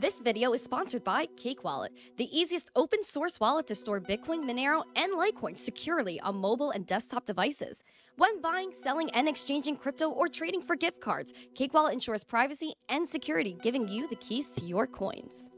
This video is sponsored by Cake Wallet, the easiest open source wallet to store Bitcoin, Monero, and Litecoin securely on mobile and desktop devices. When buying, selling, and exchanging crypto or trading for gift cards, Cake Wallet ensures privacy and security, giving you the keys to your coins.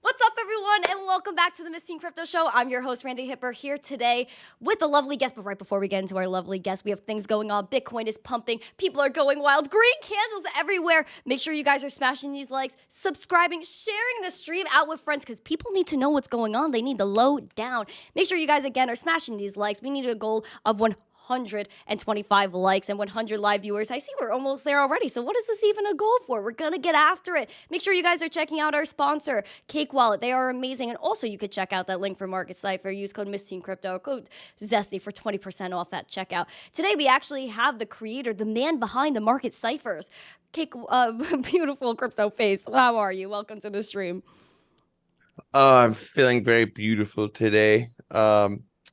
What's up, everyone, and welcome back to the Miss Teen Crypto Show. I'm your host, Randi Hipper, here today with a lovely guest. But right before we get into our lovely guest, we have things going on. Bitcoin is pumping. People are going wild. Green candles everywhere. Make sure you guys are smashing these likes, subscribing, sharing the stream out with friends, because people need to know what's going on. They need the lowdown. Make sure you guys, again, are smashing these likes. We need a goal of 125 likes and 100 live viewers. I see we're almost there already. So what is this even a goal for? We're going to get after it. Make sure you guys are checking out our sponsor, Cake Wallet. They are amazing. And also you could check out that link for Market Cipher. Use code missteencrypto, code Zesty for 20% off at checkout. Today we actually have the creator, the man behind the Market Ciphers. Cake, beautiful crypto face. How are you? Welcome to the stream. I'm feeling very beautiful today.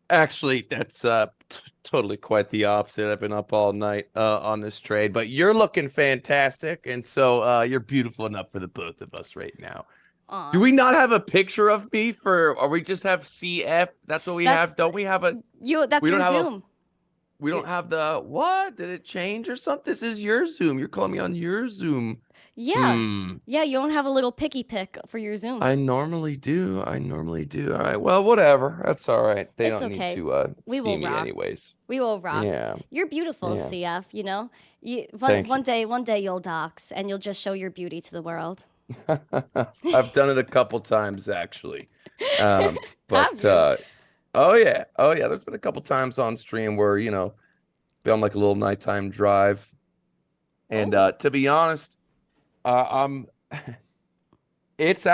Actually, that's totally quite the opposite. I've been up all night on this trade, but you're looking fantastic, and so you're beautiful enough for the both of us right now. Aww. Do we not have a picture of me or we just have CF? That's what we have. Don't we have a? That's we your don't have Zoom. We don't have the what? Did it change or something? This is your Zoom. You're calling me on your Zoom. Yeah. Yeah, you don't have a little picky pick for your Zoom. I normally do. All right. Well, whatever. That's all right. They It's don't okay. need to We see will me rock. anyways. We will rock. Yeah. You're beautiful, Yeah. CF, you know? Thank One day you'll dox and you'll just show your beauty to the world. I've done it a couple times actually. Have But you? oh yeah. There's been a couple times on stream where, be on like a little nighttime drive. And to be honest, it's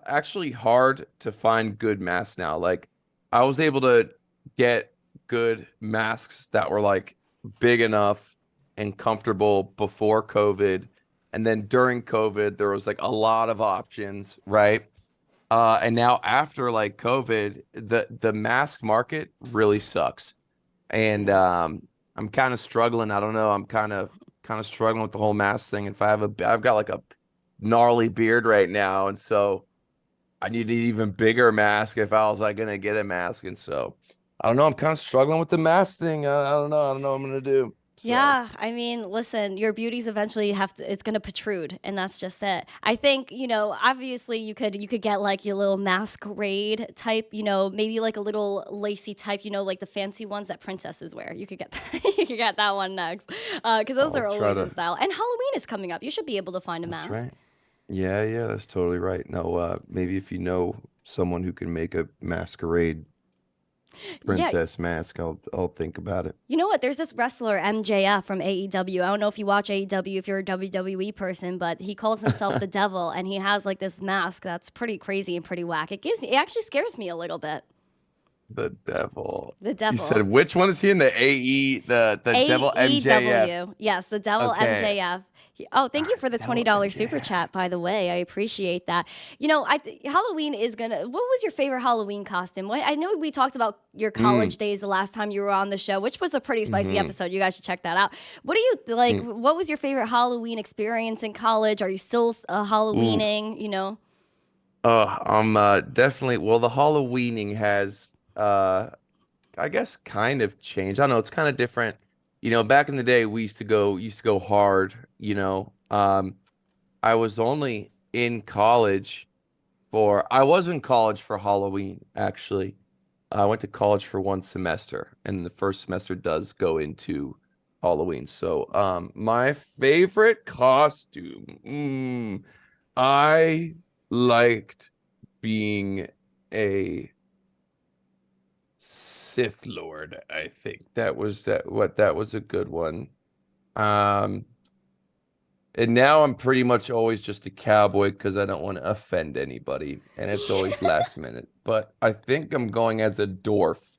actually hard to find good masks now. Like I was able to get good masks that were like big enough and comfortable before COVID. And then during COVID, there was like a lot of options, right? And now after like COVID, the mask market really sucks. And I'm kind of struggling. I don't know. I'm kind of struggling with the whole mask thing. I've got like a gnarly beard right now, and so I need an even bigger mask if I was like gonna get a mask. And so I don't know. I'm kind of struggling with the mask thing. I don't know what I'm gonna do. So. Yeah, I mean, listen, your beauties eventually it's gonna protrude, and that's just it. I think, obviously you could get like your little masquerade type, maybe like a little lacy type, like the fancy ones that princesses wear. You could get you could get that one next, because those are always in style. And Halloween is coming up. You should be able to find a mask. Right. Yeah, that's totally right. No, maybe if you know someone who can make a masquerade princess mask, I'll think about it. You know what? There's this wrestler MJF from AEW. I don't know if you watch AEW, if you're a WWE person, but he calls himself the Devil, and he has like this mask that's pretty crazy and pretty whack. It actually scares me a little bit. The Devil. The Devil. You said which one is he in the the Devil MJF? Yes, the Devil MJF. Oh, thank you for the $20 super chat, by the way. I appreciate that. Halloween is gonna. What was your favorite Halloween costume? I know we talked about your college days the last time you were on the show, which was a pretty spicy episode. You guys should check that out. What do you like? What was your favorite Halloween experience in college? Are you still Halloweening? I'm definitely. Well, the Halloweening has, I guess, kind of changed. I don't know. It's kind of different. Back in the day, we used to go hard. I was only in college I was in college for Halloween, actually. I went to college for one semester, and the first semester does go into Halloween. So, my favorite costume, I liked being a Sith Lord. I think that was a good one. And now I'm pretty much always just a cowboy because I don't want to offend anybody, and it's always last minute. But I think I'm going as a dwarf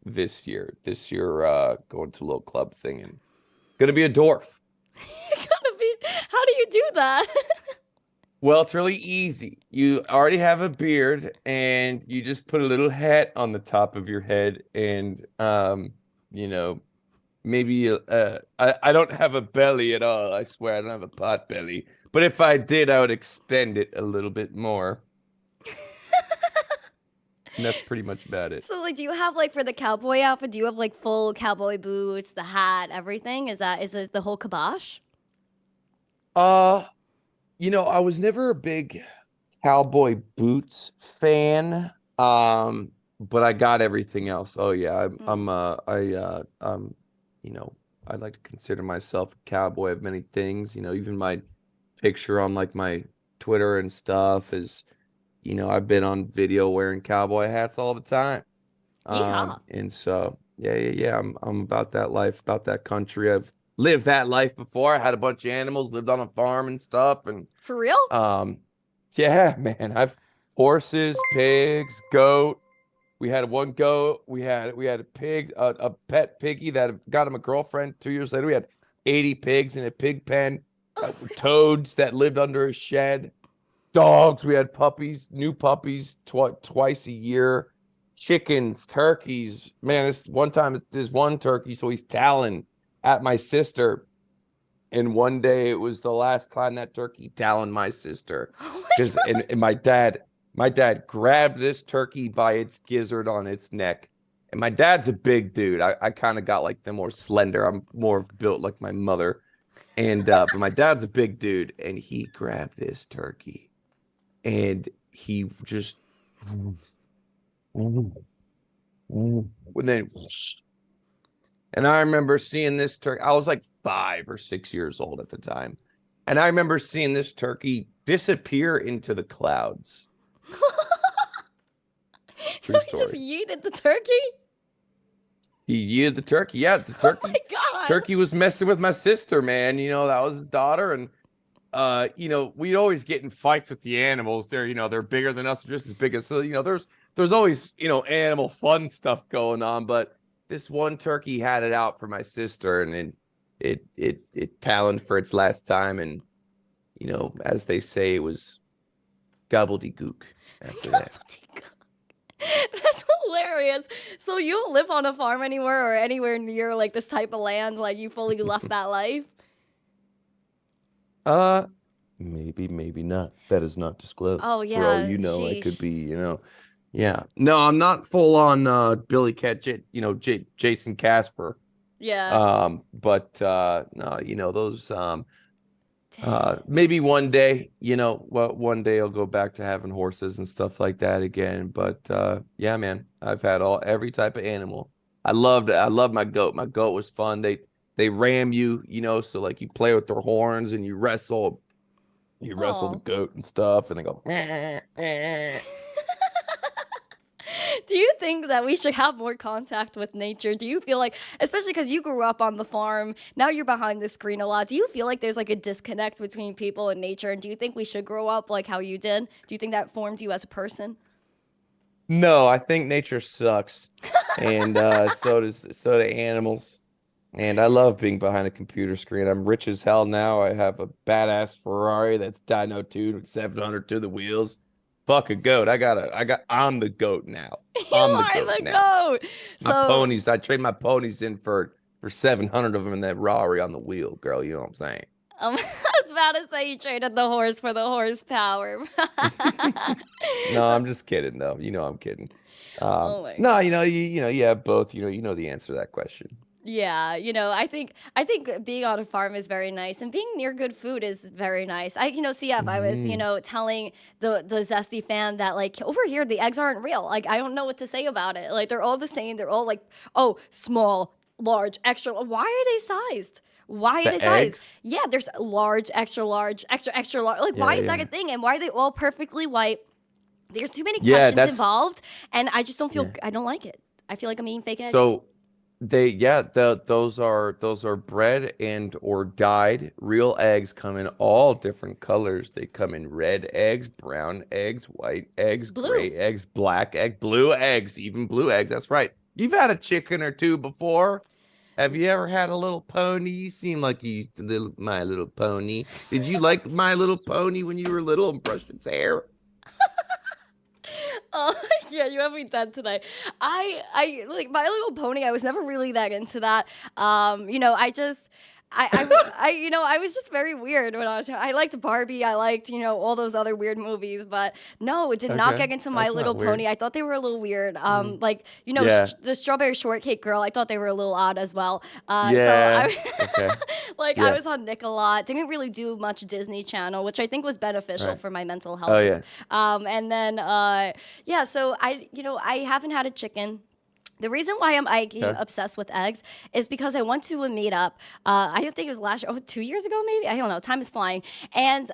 this year. Going to a little club thing and gonna be a dwarf. How do you do that? Well, it's really easy. You already have a beard, and you just put a little hat on the top of your head, and maybe I don't have a belly at all. I swear I don't have a pot belly, But if I did, I would extend it a little bit more. And that's pretty much about it. So, like, do you have, like, for the cowboy outfit, do you have, like, full cowboy boots, the hat, everything? Is it the whole kibosh? I was never a big cowboy boots fan. But I got everything else. Oh yeah, I like to consider myself a cowboy of many things. Even my picture on like my Twitter and stuff is, I've been on video wearing cowboy hats all the time. Yeehaw. And so yeah. I'm about that life, about that country. I've lived that life before. I had a bunch of animals, lived on a farm and stuff, and For real? yeah, man. I've horses, pigs, goat. We had one goat. We had a pig, a pet piggy that got him a girlfriend. 2 years later, we had 80 pigs in a pig pen. Toads that lived under a shed. Dogs. We had puppies, new puppies twice a year. Chickens, turkeys. Man, there's one turkey, so he's talon at my sister. And one day it was the last time that turkey taloned my sister. Because and my dad grabbed this turkey by its gizzard on its neck. And my dad's a big dude. I kind of got like the more slender. I'm more built like my mother. And but my dad's a big dude, and he grabbed this turkey, and he just and then, and I remember seeing this turkey. I was like 5 or 6 years old at the time, and I remember seeing this turkey disappear into the clouds. So he just yeeted the turkey? He yeeted the turkey. Yeah, the turkey. Oh my God. Turkey was messing with my sister, man. That was his daughter. And, we'd always get in fights with the animals. They're bigger than us, just as big as, so, there's always, animal fun stuff going on. But this one turkey had it out for my sister, and it taloned for its last time. And, as they say, it was gobbledygook after that. That's hilarious. So you don't live on a farm anywhere or anywhere near like this type of land? Like you fully left that life? Maybe not. That is not disclosed. Oh yeah. For all you know, sheesh. it could be, Yeah. No, I'm not full on Billy Catchit, Jason Casper. Yeah. But no, those maybe one day, one day I'll go back to having horses and stuff like that again. But yeah, man, I've had every type of animal. I loved my goat. My goat was fun. They ram you, so like you play with their horns and you wrestle the goat and stuff, and they go. Do you think that we should have more contact with nature? Do you feel like, especially because you grew up on the farm, now you're behind the screen a lot, do you feel like there's like a disconnect between people and nature? And do you think we should grow up like how you did? Do you think that formed you as a person? No, I think nature sucks. And so do animals. And I love being behind a computer screen. I'm rich as hell now. I have a badass Ferrari that's dyno tuned with 700 to the wheels. Fuck a goat. I'm the goat now. I'm the goat. My ponies, I trade my ponies in for 700 of them in that Rari on the wheel, girl. You know what I'm saying? I was about to say you traded the horse for the horsepower. No, I'm just kidding though. I'm kidding. Oh my no, God. you have both. You know the answer to that question. Yeah, I think being on a farm is very nice, and being near good food is very nice. CF, I was, telling the Zesty fan that like over here the eggs aren't real. Like I don't know what to say about it. Like they're all the same. They're all like, oh, small, large, extra. Why are they sized? Why are they sized? Yeah, there's large, extra large, extra large. Like why is that a thing? And why are they all perfectly white? There's too many questions involved, and I just don't feel. I don't like it. I feel like I'm eating fake eggs. So. Those are bred and or dyed. Real eggs come in all different colors. They come in red eggs, brown eggs, white eggs, gray eggs, black egg, blue eggs, even blue eggs. That's right. You've had a chicken or two before. Have you ever had a little pony? You seem like you used to My Little Pony. Did you like My Little Pony when you were little and brushed its hair? Oh yeah, you have me dead today. I like My Little Pony. I was never really that into that. I was just very weird when I liked Barbie. I liked, all those other weird movies, but no, it did not Okay, get into My that's not Little weird. Pony. I thought they were a little weird. Mm. Like, Yeah, the Strawberry Shortcake Girl, I thought they were a little odd as well. So yeah, I, okay, like, I yeah, was on Nick a lot. Didn't really do much Disney Channel, which I think was beneficial right. for my mental Oh health. yeah, And then, yeah, so I haven't had a chicken. The reason why I became okay. obsessed with eggs is because I went to a meetup. I don't think it was last year, 2 years ago, maybe. I don't know. Time is flying. And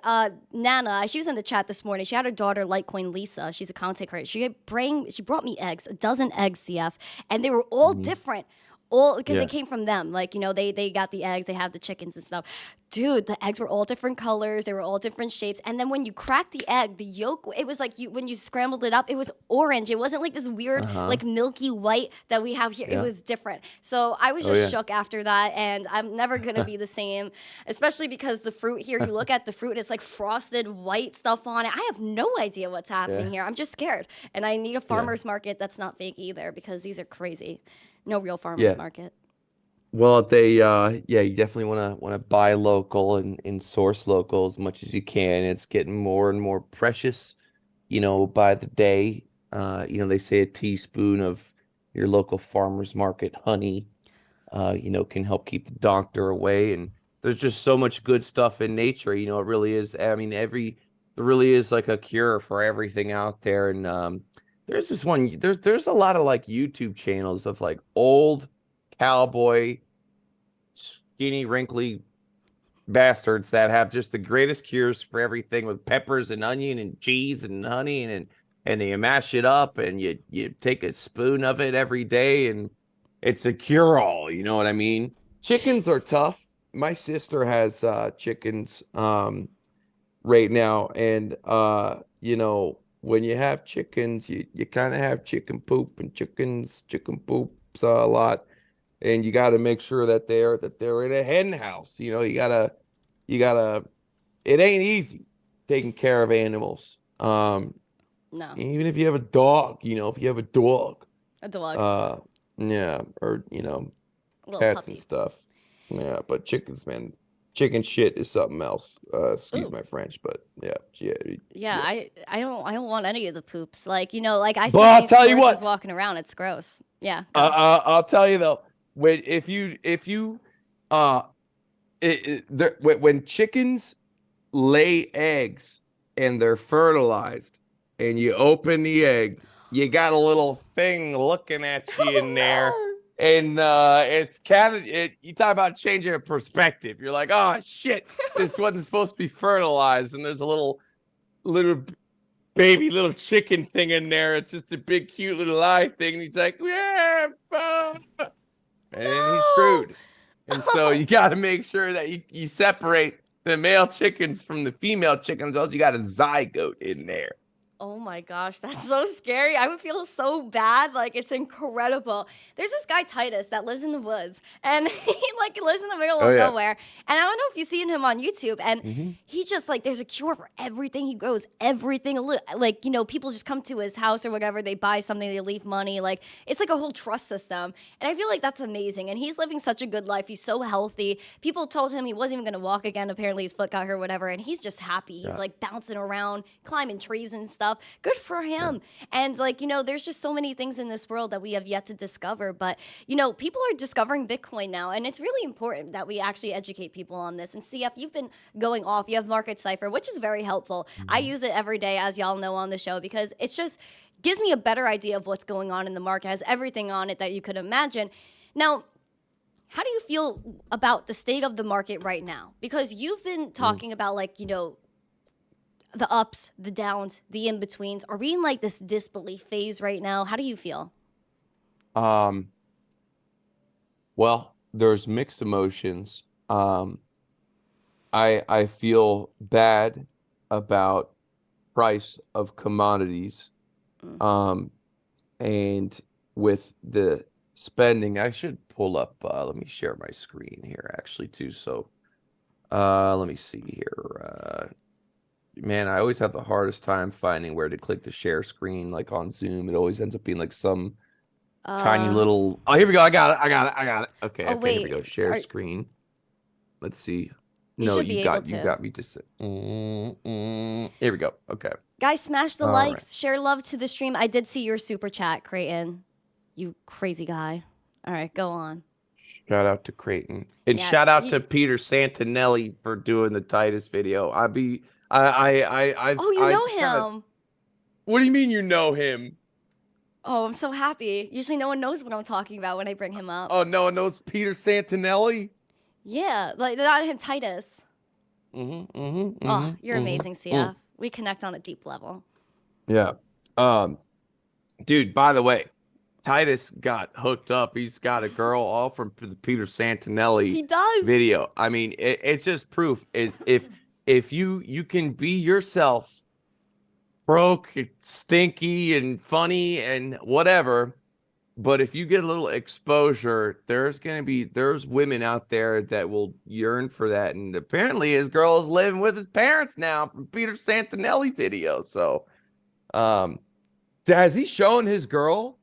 Nana, she was in the chat this morning. She had her daughter, Litecoin Lisa. She's a content creator. She brought me eggs, a dozen eggs, CF, and they were all Hmm. different. All because they Yeah. came from them. Like, they got the eggs, they have the chickens and stuff. Dude, the eggs were all different colors, they were all different shapes. And then when you cracked the egg, the yolk, it was like when you scrambled it up, it was orange. It wasn't like this weird, Uh-huh. like milky white that we have here. It Yeah. was different. So I was Oh just yeah. shook after that, and I'm never gonna be the same, especially because the fruit here, you look at the fruit, it's like frosted white stuff on it. I have no idea what's happening Yeah. here. I'm just scared. And I need a Yeah. farmer's market that's not fake either, because these are crazy. No real farmer's Yeah. market. Well, yeah, you definitely wanna buy local and source local as much as you can. It's getting more and more precious, by the day. They say a teaspoon of your local farmer's market honey, can help keep the doctor away. And there's just so much good stuff in nature. It really is. I mean, there really is like a cure for everything out there. And there's this one. There's a lot of like YouTube channels of like old cowboy skinny, wrinkly bastards that have just the greatest cures for everything with peppers and onion and cheese and honey and you mash it up and you take a spoon of it every day and it's a cure-all, you know what I mean? Chickens are tough. My sister has chickens right now and when you have chickens, you kind of have chicken poop and chicken poops a lot and you got to make sure that they're in a hen house. You gotta. It ain't easy taking care of animals. No, Even if you have a dog, if you have a dog, a dog, uh, yeah, or a little cats and puppy. stuff. Yeah, but chickens, man, chicken shit is something else. Excuse Ooh. my French, but yeah, yeah, Yeah, yeah. I don't want any of the poops. Like I But see I'll these tell you sources what. walking around. It's gross. Yeah, go. I'll tell you though, if you uh when chickens lay eggs and they're fertilized and you open the egg, you got a little thing looking at you in there. Oh And it's kind of you talk about changing a perspective. You're like, oh shit, this wasn't supposed to be fertilized, and there's a little baby little chicken thing in there. It's just a big cute little eye thing. And he's like, yeah, and then he's no! screwed. And so you got to make sure that you separate the male chickens from the female chickens, else you got a zygote in there. Oh my gosh, that's so scary. I would feel so bad. Like, it's incredible. There's this guy Titus that lives in the woods, and he like lives in the middle Oh of yeah. nowhere. And I don't know if you've seen him on YouTube. And Hmm. he just like there's a cure for everything. He grows everything. Like people just come to his house or whatever. They buy something, they leave money. Like it's like a whole trust system. And I feel like that's amazing. And he's living such a good life. He's so healthy. People told him he wasn't even gonna walk again. Apparently his foot got hurt, whatever. And he's just happy. He's Yeah. like bouncing around, climbing trees and stuff. Good for Yeah. him. And like, there's just so many things in this world that we have yet to discover. But, people are discovering Bitcoin now. And it's really important that we actually educate people on this. And CF, you've been going off. You have Market Cipher, which is very helpful. I Mhm. use it every day, as y'all know on the show, because it's just gives me a better idea of what's going on in the market. It has everything on it that you could imagine. Now, how do you feel about the state of the market right now? Because you've been talking about like, the ups, the downs, the in-betweens. Are we in like this disbelief phase right now? How do you feel? Um, well, there's mixed emotions. I feel bad about price of commodities. Mm. And with the spending, I should pull up, let me share my screen here actually too. So, let me see here. Man, I always have the hardest time finding where to click the share screen, like on Zoom. It always ends up being like some tiny Uh, little. Oh, here we go. I got it. Okay, oh okay, here we wait, go. Share screen. Let's see. You No, should be able you to. got me to say. Here we go. Okay. Guys, smash the All likes, right. share love to the stream. I did see your super chat, Creighton. You crazy guy. All right, go on. Shout out to Creighton. And Yeah, shout out to Peter Santinelli for doing the Titus video. Oh, you know just him. What do you mean you know him? Oh, I'm so happy. Usually no one knows what I'm talking about when I bring him up. Oh, no one knows Peter Santinelli? Yeah, like not him, Titus. Oh, you're amazing, CF. We connect on a deep level. Yeah. Dude, by the way, Titus got hooked up. He's got a girl all from the Peter Santinelli He does. video. I mean, it's just proof is if you can be yourself, broke, stinky, and funny and whatever, but if you get a little exposure, there's women out there that will yearn for that. And apparently his girl is living with his parents now from Peter Santinelli video. So has he shown his girl?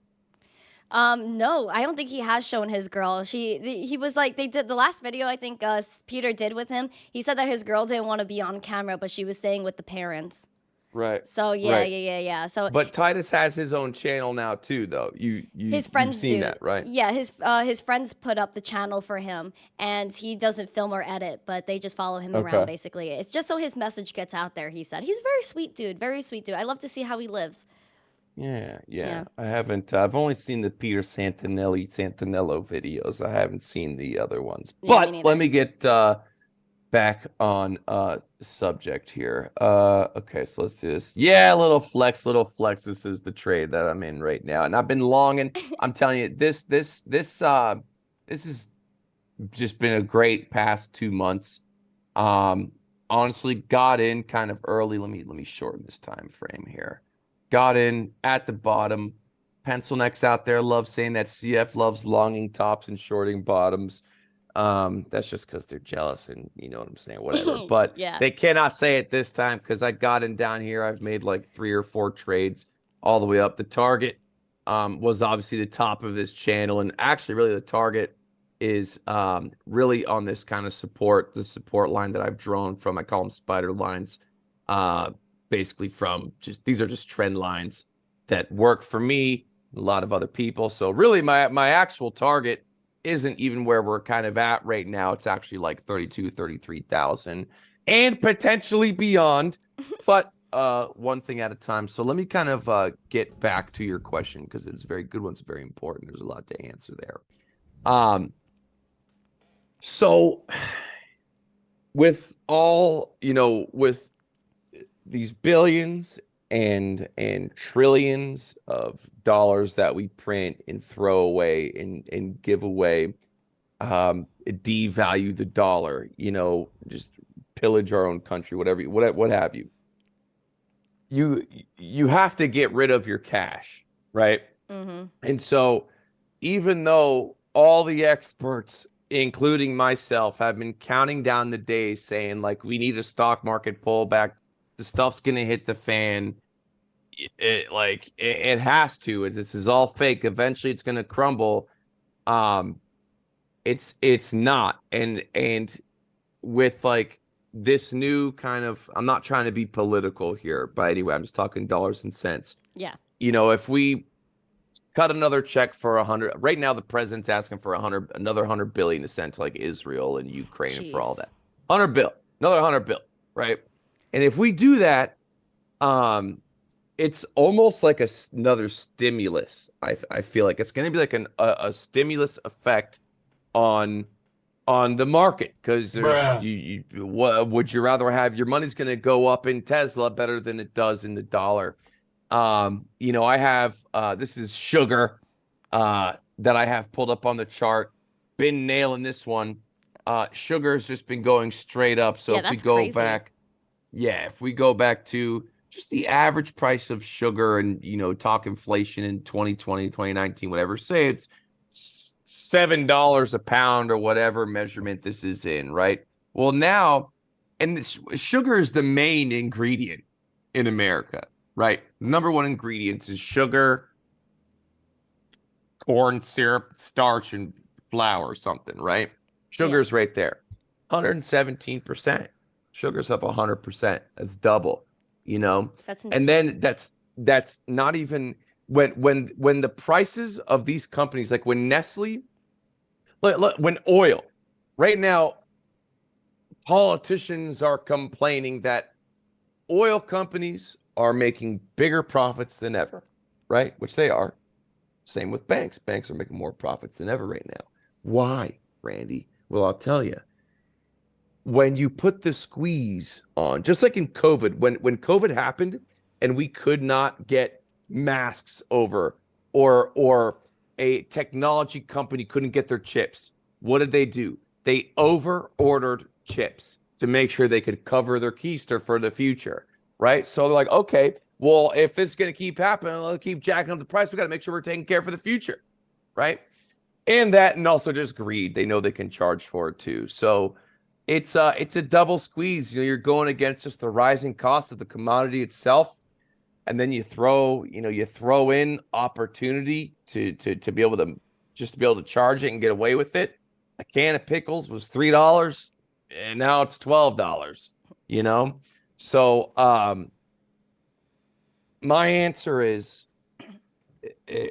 No, I don't think he has shown his girl. He was like, they did the last video I think Peter did with him. He said that his girl didn't want to be on camera, but she was staying with the parents. Right. So yeah, right. yeah. So, but Titus has his own channel now too, though. His friends you've seen do that, right? Yeah, his friends put up the channel for him, and he doesn't film or edit, but they just follow him around basically. It's just so his message gets out there. He said he's a very sweet dude, very sweet dude. I love to see how he lives. Yeah. I haven't. I've only seen the Peter Santinello videos. I haven't seen the other ones. Yeah, but let me get back on subject here. Okay, so let's do this. Yeah, little flex. This is the trade that I'm in right now, and I've been longing. I'm telling you, this has just been a great past 2 months. Honestly, got in kind of early. Let me shorten this time frame here. Got in at the bottom. Pencil necks out there love saying that CF loves longing tops and shorting bottoms. That's just because they're jealous, and you know what I'm saying, whatever. But they cannot say it this time because I got in down here. I've made like 3 or 4 trades all the way up. The target was obviously the top of this channel, and actually really the target is really on this kind of support, the support line that I've drawn from. I call them spider lines. Basically from these are just trend lines that work for me, a lot of other people. So really my actual target isn't even where we're kind of at right now. It's actually like 33,000 and potentially beyond, but one thing at a time. So let me kind of get back to your question because it's a very good one. It's very important. There's a lot to answer there. So with all, with these billions and trillions of dollars that we print and throw away and give away, devalue the dollar, just pillage our own country, whatever, what have you. You have to get rid of your cash, right? And so even though all the experts, including myself, have been counting down the days saying like we need a stock market pullback, the stuff's gonna hit the fan. It has to. This is all fake. Eventually, it's gonna crumble. It's not. And with like this new kind of, I'm not trying to be political here, but anyway, I'm just talking dollars and cents. Yeah. If we cut another check for 100, right now the president's asking for another 100 billion to send to like Israel and Ukraine and for all that. 100 bill, another 100 bill, right? And if we do that, it's almost like another stimulus. I feel like it's going to be like a stimulus effect on the market because what would you rather have? Your money's going to go up in Tesla better than it does in the dollar. I have this is sugar that I have pulled up on the chart. Been nailing this one. Sugar has just been going straight up. So if we go back. Yeah, if we go back to just the average price of sugar and, talk inflation in 2020, 2019, whatever, say it's $7 a pound or whatever measurement this is in, right? Well, now, and sugar is the main ingredient in America, right? Number one ingredient is sugar, corn syrup, starch, and flour or something, right? Sugar's right there. 117%. Sugar's up 100%. That's double, you know? That's And insane. then that's not even when the prices of these companies, like when Nestle, when oil, right now, politicians are complaining that oil companies are making bigger profits than ever, right? Which they are. Same with banks. Banks are making more profits than ever right now. Why, Randy? Well, I'll tell you. When you put the squeeze on, just like in COVID, when COVID happened and we could not get masks over, or a technology company couldn't get their chips, what did they do? They over ordered chips to make sure they could cover their keister for the future, right? So they're like, okay, well, if it's going to keep happening, let's keep jacking up the price. We got to make sure we're taking care for the future, right? And that, and also just greed. They know they can charge for it too. So it's a double squeeze. You know, you're going against just the rising cost of the commodity itself, and then you throw in opportunity to be able to just to be able to charge it and get away with it. A can of pickles was $3, and now it's $12. You know, so my answer is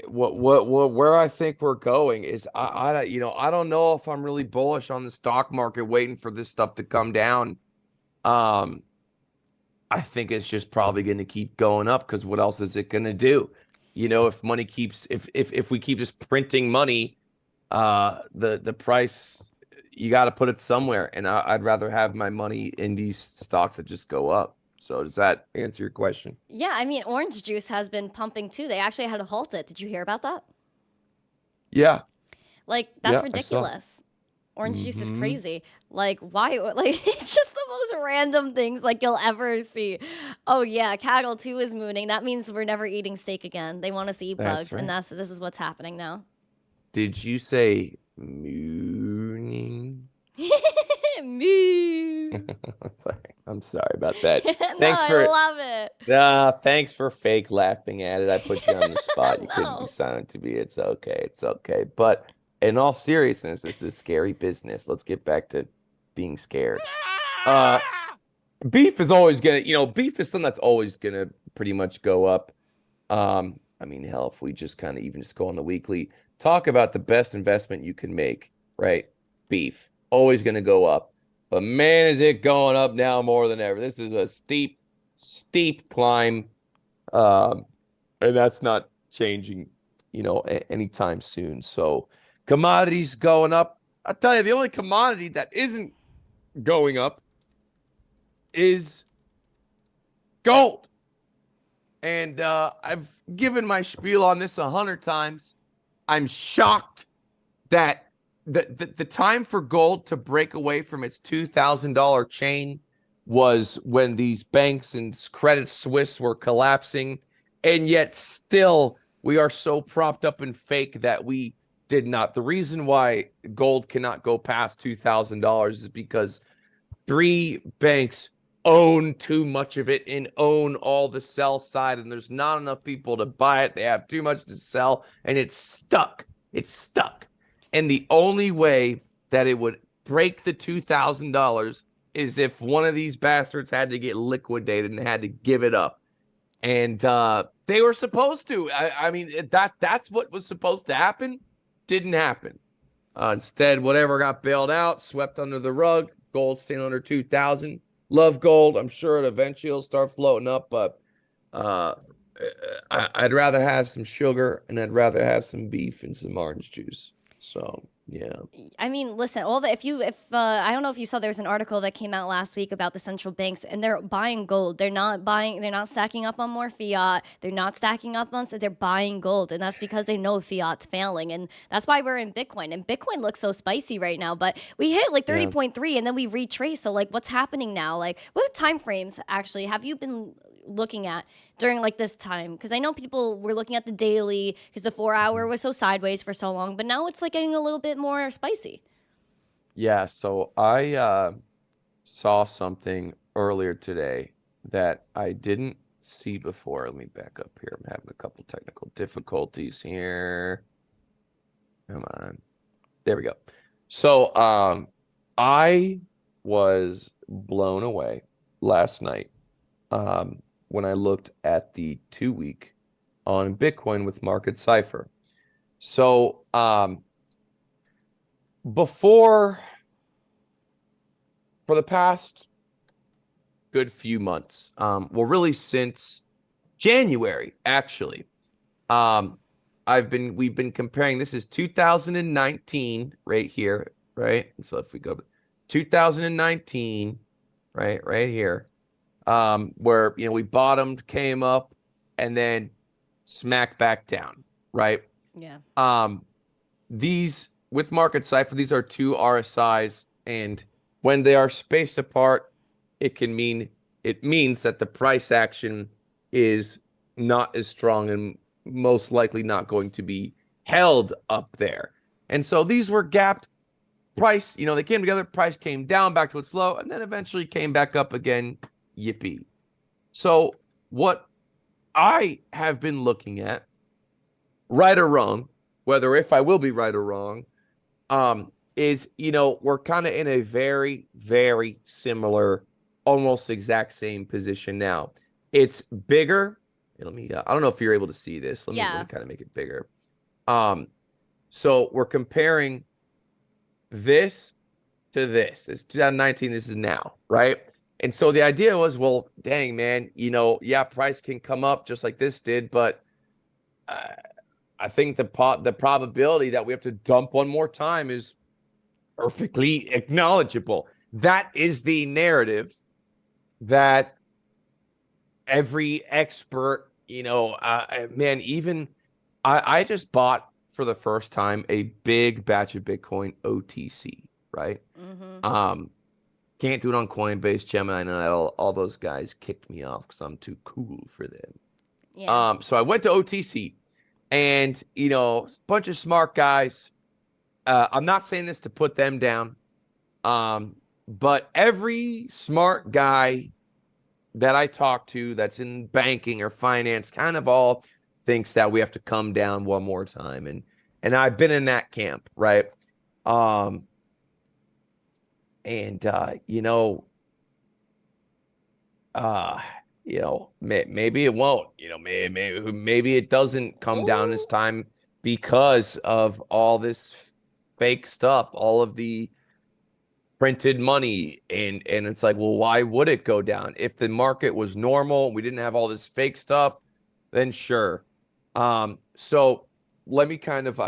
where I think we're going is I don't know if I'm really bullish on the stock market waiting for this stuff to come down. I think it's just probably going to keep going up because what else is it going to do? You know, if money keeps if we keep just printing money, the price, you got to put it somewhere, and I'd rather have my money in these stocks that just go up. So does that answer your question? Yeah, I mean, orange juice has been pumping too. They actually had to halt it. Did you hear about that? Yeah, Like, that's yeah, I saw. ridiculous. Orange juice is Mm-hmm. crazy. Like, why? Like, it's just the most random things like you'll ever see. Oh yeah, Kaggle too is mooning. That means we're never eating steak again. They want us to eat That's bugs, and right. this is what's happening now. Did you say mooning? Moo. I'm sorry about that. No, Thanks I for love it. thanks for fake laughing at it. I put you on the spot. You couldn't be No. silent to me. It's okay. It's okay. But in all seriousness, this is scary business. Let's get back to being scared. Uh beef is always beef is something that's always gonna pretty much go up. I mean, hell, if we just kind of even just go on the weekly, talk about the best investment you can make, right? Beef, always going to go up. But man, is it going up now more than ever. This is a steep, steep climb. Um, and that's not changing, anytime soon. So commodities going up. I'll tell you, the only commodity that isn't going up is gold. And I've given my spiel on this 100 times. I'm shocked that the time for gold to break away from its $2,000 chain was when these banks and Credit Suisse were collapsing. And yet still, we are so propped up in fake that we did not. The reason why gold cannot go past $2,000 is because three banks own too much of it and own all the sell side, and there's not enough people to buy it. They have too much to sell, and it's stuck. It's stuck. And the only way that it would break the $2,000 is if one of these bastards had to get liquidated and had to give it up. And they were supposed to. I mean, that's what was supposed to happen. Didn't happen. Instead, whatever got bailed out, swept under the rug. Gold staying under 2,000. Love gold. I'm sure it eventually will start floating up, but I'd rather have some sugar and I'd rather have some beef and some orange juice. So yeah. I mean, listen, if I don't know if you saw, there was an article that came out last week about the central banks, and they're buying gold. They're not stacking up on more fiat. They're not stacking up on, so they're buying gold, and that's because they know fiat's failing, and that's why we're in Bitcoin. And Bitcoin looks so spicy right now, but we hit like 30.3, and then we retrace. So like, what's happening now? Like, what time frames actually have you been looking at during like this time? Because I know people were looking at the daily because the 4 hour was so sideways for so long, but now it's like getting a little bit more spicy. Yeah, so I saw something earlier today that I didn't see before. Let me back up here. I'm having a couple technical difficulties here. Come on. There we go. So I was blown away last night when I looked at the 2-week on Bitcoin with market Cipher. So for the past good few months, well, really since January, actually, we've been comparing. This is 2019 right here, right? So if we go to 2019, right here, where we bottomed, came up, and then smacked back down, right? Yeah. These with market Cipher, these are two RSIs, and when they are spaced apart, it means that the price action is not as strong and most likely not going to be held up there. And so these were gapped price, they came together, price came down back to its low, and then eventually came back up again. Yippee. So what I have been looking at, right or wrong, whether if I will be right or wrong, is, we're kind of in a very, very similar, almost exact same position now. It's bigger. Let me, I don't know if you're able to see this. Let me kind of make it bigger. So we're comparing this to this. It's 2019. This is now, right? And so the idea was, well, dang, man, price can come up just like this did, but I think the probability that we have to dump one more time is perfectly acknowledgeable. That is the narrative that every expert, man, even I just bought for the first time a big batch of Bitcoin OTC, right? Mm-hmm. Can't do it on Coinbase, Gemini, and all those guys kicked me off because I'm too cool for them. Yeah. So I went to OTC, and a bunch of smart guys. I'm not saying this to put them down, but every smart guy that I talk to that's in banking or finance kind of all thinks that we have to come down one more time, and I've been in that camp, right? Maybe it won't, maybe it doesn't come down this time because of all this fake stuff, all of the printed money, and it's like, well, why would it go down? If the market was normal, we didn't have all this fake stuff, then sure. So let me kind of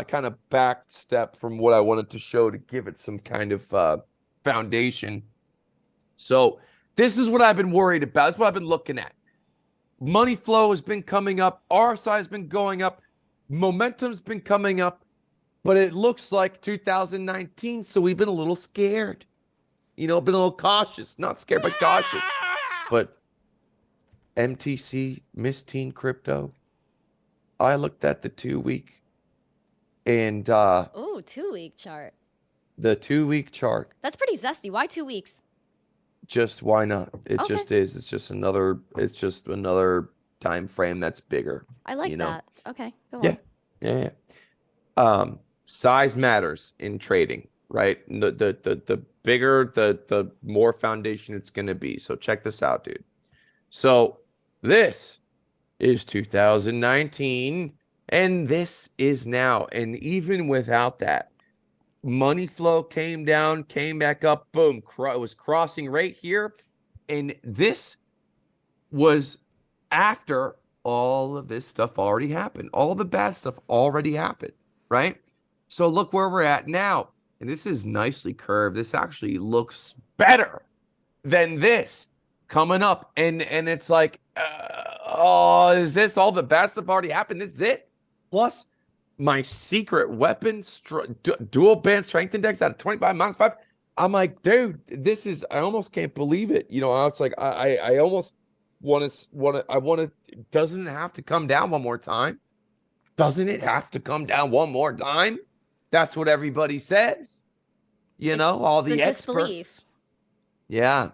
back step from what I wanted to show to give it some kind of foundation. So this is what I've been worried about. This is what I've been looking at. Money flow has been coming up. RSI has been going up. Momentum's been coming up. But it looks like 2019, so we've been a little scared. Been a little cautious. Not scared, but cautious. But MTC, missteencrypto, I looked at the 2-week. And 2-week chart. The 2-week chart. That's pretty zesty. Why 2 weeks? Just why not? It Okay. just is. It's just another time frame that's bigger. I like that. Okay, go on. Yeah. Size matters in trading, right? The bigger, the more foundation it's going to be. So check this out, dude. So this is 2019, and this is now. And even without that, money flow came down, came back up, boom, it was crossing right here. And this was after all of this stuff already happened. All the bad stuff already happened, right? So look where we're at now. And this is nicely curved. This actually looks better than this coming up. And it's like, is this all the bad stuff already happened? This is it? Plus, my secret weapon, dual band strength index out of 25 minus 5. I'm like, dude, this is, I almost can't believe it. It's like, I almost want to, doesn't it have to come down one more time? Doesn't it have to come down one more time? That's what everybody says. All the experts. Disbelief. Yeah.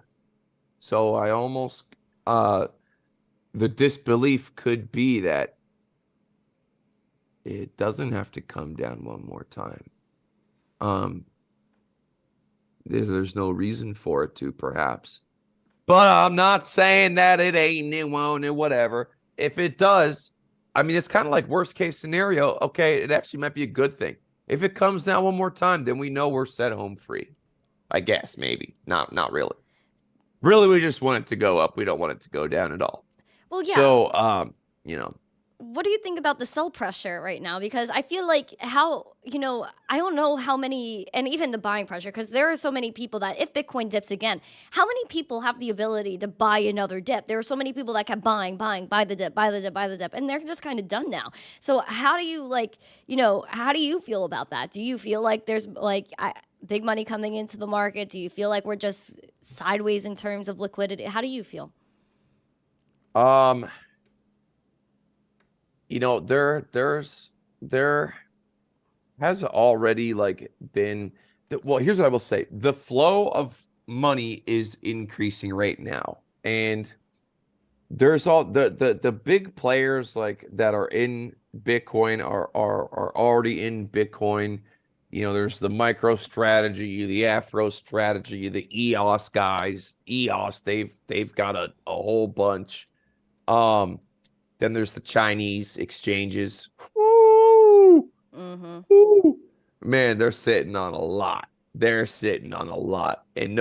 So I almost, the disbelief could be that it doesn't have to come down one more time. There's no reason for it to, perhaps. But I'm not saying that it ain't, it won't, and whatever. If it does, I mean, it's kind of like worst case scenario. Okay, it actually might be a good thing. If it comes down one more time, then we know we're set home free. I guess, maybe. Not really. Really, we just want it to go up. We don't want it to go down at all. Well, yeah. So, you know. What do you think about the sell pressure right now? Because I feel like I don't know how many, and even the buying pressure, because there are so many people that if Bitcoin dips again, how many people have the ability to buy another dip? There are so many people that kept buying, buy the dip, buy the dip, buy the dip, and they're just kind of done now. So how do you how do you feel about that? Do you feel like there's big money coming into the market? Do you feel like we're just sideways in terms of liquidity? How do you feel? There has already been well, here's what I will say. The flow of money is increasing right now. And there's all the big players that are in Bitcoin are already in Bitcoin. There's the micro strategy, the Afro strategy, the EOS guys. EOS, they've got a whole bunch. Then there's the Chinese exchanges. Woo! Woo! Man, they're sitting on a lot. They're sitting on a lot. And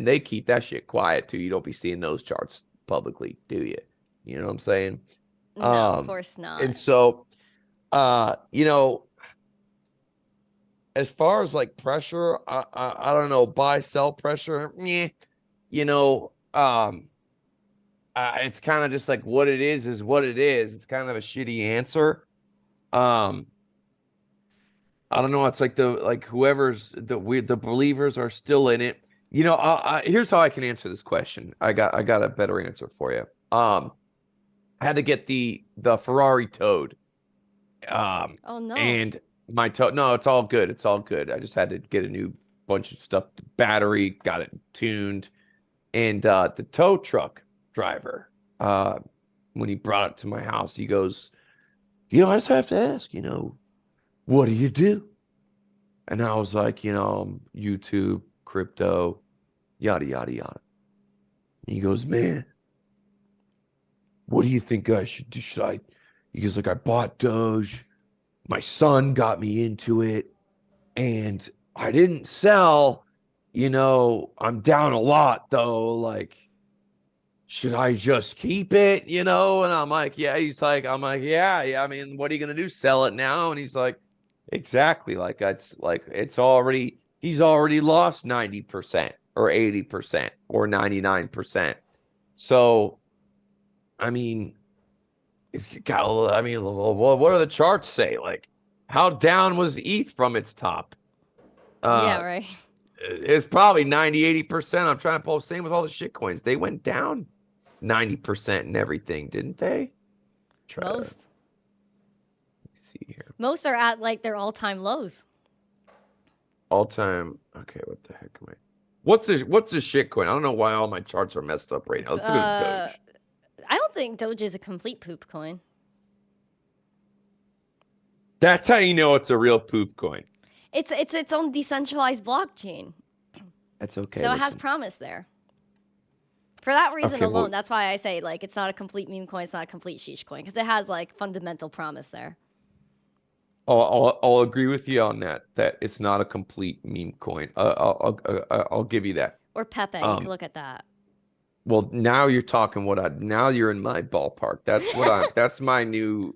they keep that shit quiet too. You don't be seeing those charts publicly, do you? You know what I'm saying? No, of course not. And so as far as pressure, I don't know, buy sell pressure, it's kind of just what it is what it is. It's kind of a shitty answer. I don't know. It's whoever's the believers are still in it. Here's how I can answer this question. I got a better answer for you. I had to get the Ferrari towed. Oh no. And my tow, no, it's all good. It's all good. I just had to get a new bunch of stuff. The battery, got it tuned, and the tow truck driver, when he brought it to my house, he goes, I just have to ask, what do you do? And I was like, YouTube, crypto, yada, yada, yada. And he goes, man, what do you think I should do? He goes, I bought Doge. My son got me into it, and I didn't sell. I'm down a lot, though. Should I just keep it? And I'm like, yeah. I'm like, yeah. I mean, what are you gonna do? Sell it now? And he's like, exactly. He's already lost 90% or 80% or 99%. So, I mean, what do the charts say? How down was ETH from its top? Yeah, right. It's probably 90-80%. I'm trying to pull the same with all the shitcoins. They went down 90% and everything, didn't they? Most. Let me see here. Most are at their all-time lows. All-time. Okay, what the heck am I? What's a shitcoin? I don't know why all my charts are messed up right now. Let's go to Doge. I don't think Doge is a complete poop coin. That's how you know it's a real poop coin. It's its own decentralized blockchain. That's okay. So it has promise there. For that reason alone, that's why I say it's not a complete meme coin, it's not a complete sheesh coin, because it has fundamental promise there. I'll agree with you on that it's not a complete meme coin. I'll give you that. Or Pepe, you can look at that. Well, now you're talking now you're in my ballpark. That's my new.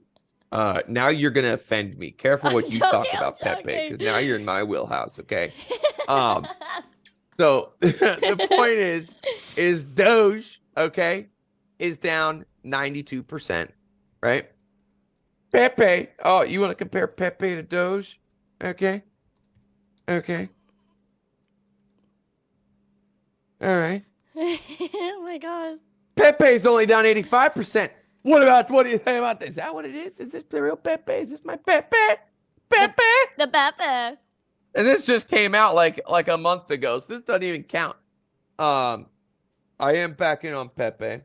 Now you're gonna offend me. Careful what you talk about, Pepe, because now you're in my wheelhouse. Okay. So the point is Doge, okay, is down 92%, right? Pepe. Oh, you want to compare Pepe to Doge? Okay. Okay. All right. Oh my god. Pepe's only down 85%. What do you think about this? Is that what it is? Is this the real Pepe? Is this my Pepe? Pepe? The Pepe. And this just came out like a month ago, so this doesn't even count. I am back in on Pepe.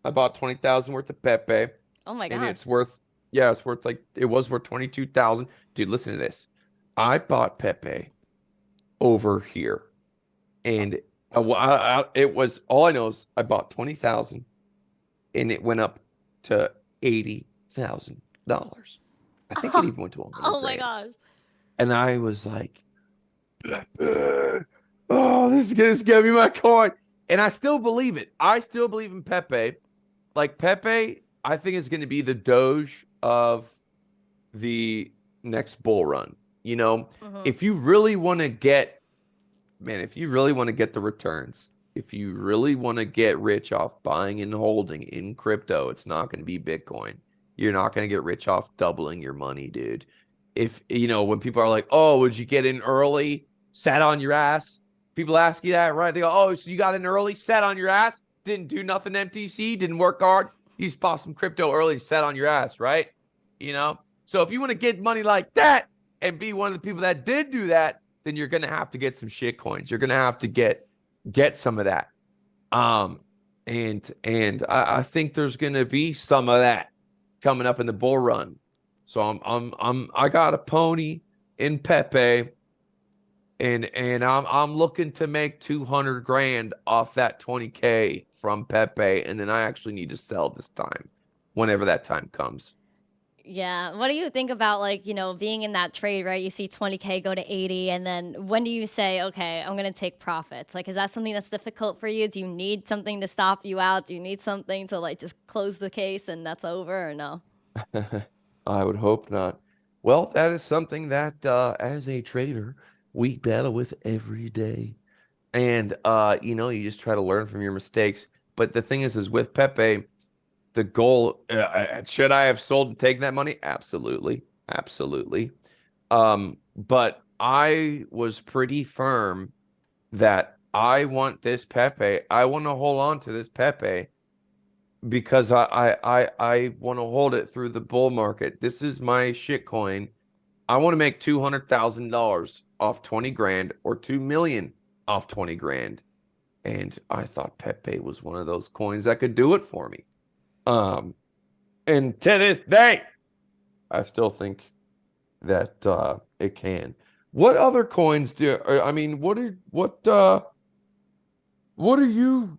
I bought 20,000 worth of Pepe. Oh my god. And it's worth it was worth 22,000. Dude, listen to this. I bought Pepe over here And it was, all I know is I bought 20,000 and it went up to $80,000. I think it even went to 100 Oh my grand. gosh. And I was like, oh, this is gonna be my coin. And I still believe it. I still believe in Pepe. Like Pepe, I think is going to be the Doge of the next bull run. You know, if you really want to get, man, if you really want to get the returns, if you really want to get rich off buying and holding in crypto, it's not going to be Bitcoin. You're not going to get rich off doubling your money, dude. If, you know, when people are like, oh, would you get in early, sat on your ass? People ask you that, right? They go, oh, so you got in early, sat on your ass, didn't do nothing MTC, didn't work hard. You just bought some crypto early, sat on your ass, right? You know? So if you want to get money like that and be one of the people that did do that, then you're going to have to get some shit coins. You're going to have to get some of that. And I think there's going to be some of that coming up in the bull run. So I got a pony in Pepe, and I'm looking to make 200 grand off that 20K from Pepe, and then I actually need to sell this time, whenever that time comes. Yeah. What do you think about, like, you know, being in that trade, right? You see 20K go to 80, and then when do you say, okay, I'm going to take profits? Like, is that something that's difficult for you? Do you need something to stop you out? Do you need something to, like, just close the case and that's over, or no? I would hope not. Well, that is something that, as a trader, we battle with every day. And, you know, you just try to learn from your mistakes. But the thing is with Pepe, the goal, should I have sold and taken that money? Absolutely. Absolutely. But I was pretty firm that I want this Pepe. I want to hold on to this Pepe because I want to hold it through the bull market. This is my shit coin. I want to make $200,000 off 20 grand or 2 million off 20 grand. And I thought Pepe was one of those coins that could do it for me. And to this day, I still think that it can. What other coins do? I mean, what are you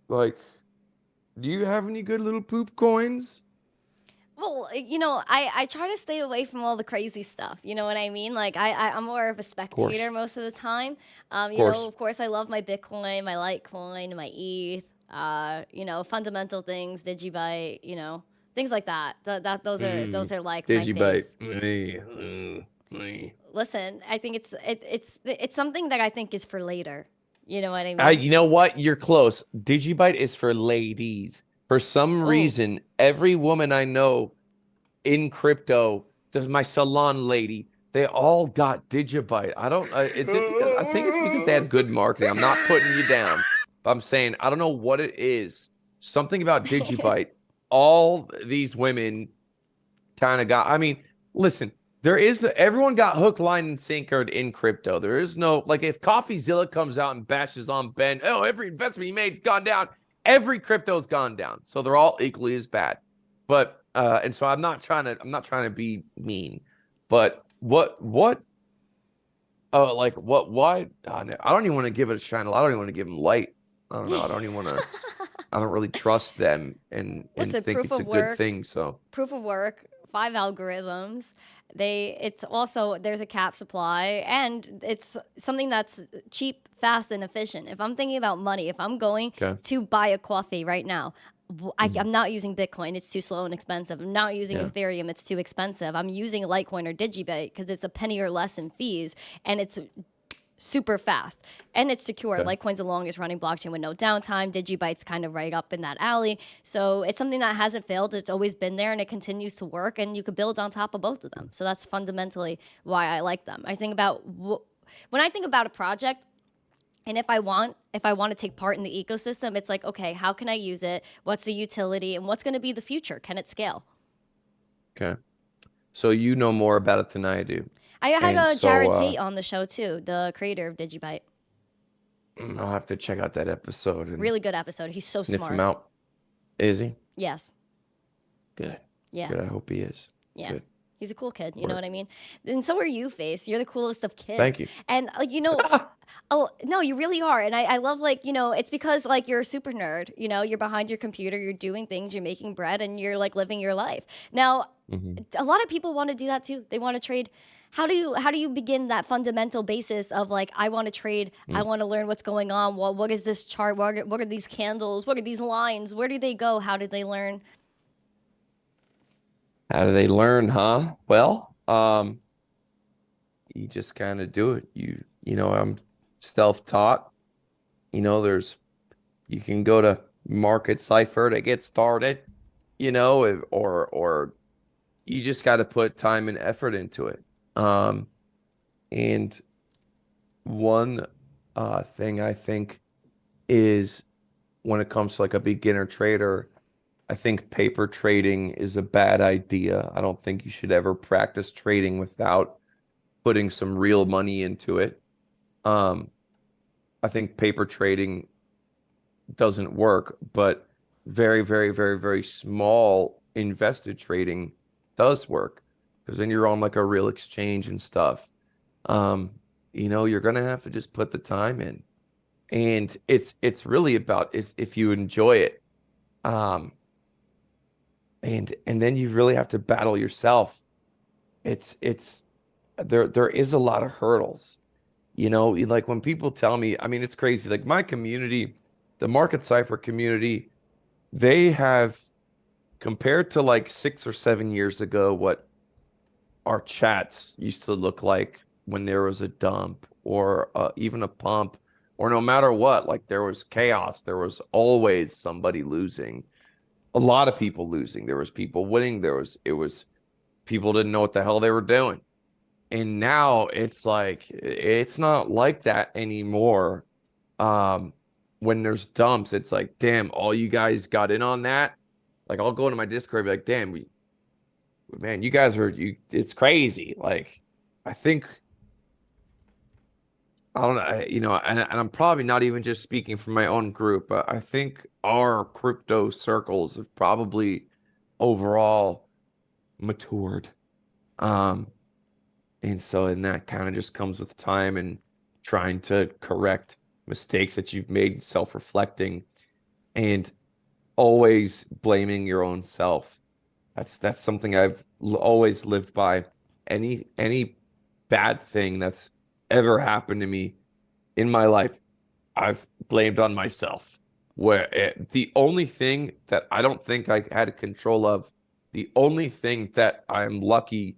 like? Do you have any good little poop coins? Well, you know, I try to stay away from all the crazy stuff. You know what I mean? Like, I'm more of a Course. spectator most of the time. You Course. know, of course, I love my Bitcoin, my Litecoin, my ETH. You know, fundamental things, Digibyte. You know, things like that. Those are like my things. Digibyte. Listen, I think it's something that I think is for later. You know what I mean? You know what? You're close. Digibyte is for ladies. For some reason, every woman I know in crypto, there's my salon lady, they all got Digibyte. I don't, is it because, I think it's because they had good marketing. I'm not putting you down, but I'm saying, I don't know what it is. Something about Digibyte. All these women kind of got, I mean, listen, everyone got hook, line, and sinkered in crypto. There is no, like, if CoffeeZilla comes out and bashes on Ben, oh, every investment he made's gone down. Every crypto's gone down. So they're all equally as bad. But, and so I'm not trying to be mean, but why, I don't even want to give it a shine. I don't even want to give them light. I don't know. I don't even want to, I don't really trust them and Listen, think it's a good thing. So proof of work, 5 algorithms. It's also, there's a cap supply, and it's something that's cheap, fast, and efficient. If I'm thinking about money, if I'm going to buy a coffee right now, I'm not using Bitcoin. It's too slow and expensive. I'm not using Ethereum. It's too expensive. I'm using Litecoin or Digibyte because it's a penny or less in fees, and it's super fast and it's secure. Litecoin's the longest running blockchain with no downtime. Digibyte's kind of right up in that alley. So it's something that hasn't failed. It's always been there and it continues to work, and you could build on top of both of them. So that's fundamentally why I like them. I think about when I think about a project, and if I want to take part in the ecosystem, it's like, okay, how can I use it? What's the utility, and what's going to be the future? Can it scale? Okay. So you know more about it than I do. I had Jared Tate on the show too, the creator of Digibyte. I'll have to check out that episode. Really good episode. He's so smart. Sniff him out. Is he? Yes. Good. Yeah. Good. I hope he is. Yeah. Good. He's a cool kid. You know Word. what I mean? And so are you, Face. You're the coolest of kids. Thank you. And oh no, you really are. And I love like, it's because like you're a super nerd. You're behind your computer, you're doing things, you're making bread, and you're like living your life. Now, a lot of people want to do that too. They want to trade. How do you begin that fundamental basis of like, I want to trade, I want to learn what's going on. Well, what is this chart? What are these candles? What are these lines? Where do they go? How did they learn? How do they learn, huh? Well, you just kind of do it. I'm self-taught. You can go to Market Cipher to get started, or you just got to put time and effort into it. And one thing I think is when it comes to like a beginner trader, I think paper trading is a bad idea. I don't think you should ever practice trading without putting some real money into it. I think paper trading doesn't work, but very, very, very, very small invested trading does work, because then you're on like a real exchange and stuff. You're gonna have to just put the time in, and it's really about is if you enjoy it. And then you really have to battle yourself. It's there is a lot of hurdles. Like when people tell me, I mean, it's crazy. Like my community, the Market Cipher community, they have, compared to like 6 or 7 years ago, what our chats used to look like when there was a dump or even a pump, or no matter what, like there was chaos. There was always somebody losing, a lot of people losing. There was people winning. It was people didn't know what the hell they were doing. And now it's like, it's not like that anymore. When there's dumps, it's like, damn, all you guys got in on that. Like I'll go into my Discord and be like, damn, man, you guys it's crazy. Like, I think, I don't know, and I'm probably not even just speaking from my own group, but I think our crypto circles have probably overall matured. And that kind of just comes with time and trying to correct mistakes that you've made, self-reflecting, and always blaming your own self. That's something I've always lived by. Any bad thing that's ever happened to me in my life, I've blamed on myself. The only thing that I don't think I had control of, the only thing that I'm lucky,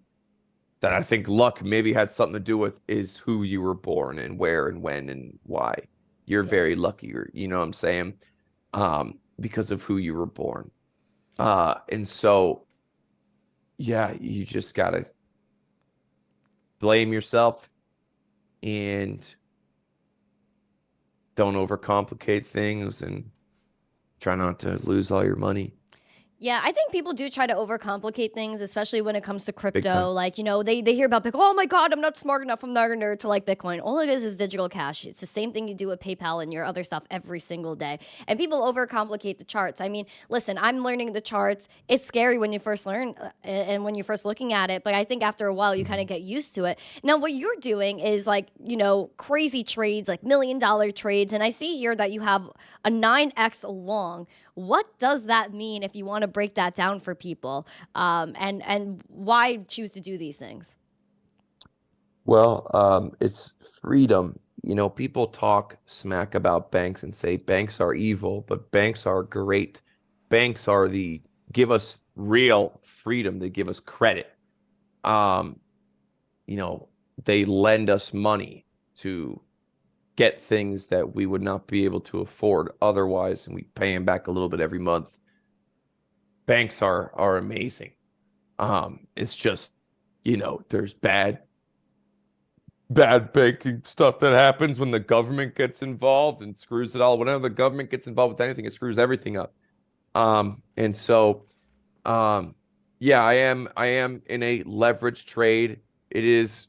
that I think luck maybe had something to do with, is who you were born and where and when and why. You're very lucky, or you know what I'm saying? Because of who you were born. And so, yeah, you just gotta blame yourself and don't overcomplicate things and try not to lose all your money. Yeah, I think people do try to overcomplicate things, especially when it comes to Big crypto. time. Like, they hear about Bitcoin. Oh my God, I'm not smart enough. I'm not a nerd to like Bitcoin. All it is digital cash. It's the same thing you do with PayPal and your other stuff every single day. And people overcomplicate the charts. I mean, listen, I'm learning the charts. It's scary when you first learn and when you're first looking at it. But I think after a while, you kind of get used to it. Now, what you're doing is like, crazy trades, like $1 million trades. And I see here that you have a 9x long. What does that mean if you want to break that down for people? And why choose to do these things? Well, it's freedom. People talk smack about banks and say banks are evil, but banks are great. Banks give us real freedom. They give us credit. They lend us money to get things that we would not be able to afford otherwise, and we pay them back a little bit every month. Banks are amazing. It's just, there's bad banking stuff that happens when the government gets involved and screws it all. Whenever the government gets involved with anything, it screws everything up. And so, yeah, I am in a leverage trade. It is,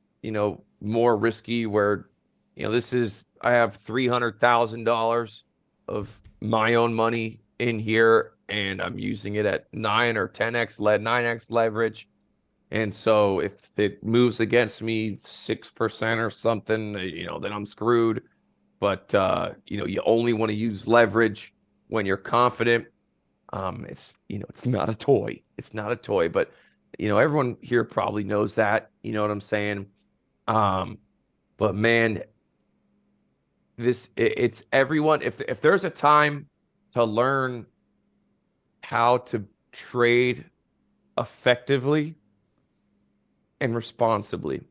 more risky, where, I have $300,000 of my own money in here, and I'm using it at 9 or 10x 9x leverage. And so if it moves against me 6% or something, then I'm screwed. But you only want to use leverage when you're confident. It's not a toy. It's not a toy, but everyone here probably knows that. You know what I'm saying? But man, it's everyone. If there's a time to learn how to trade effectively and responsibly,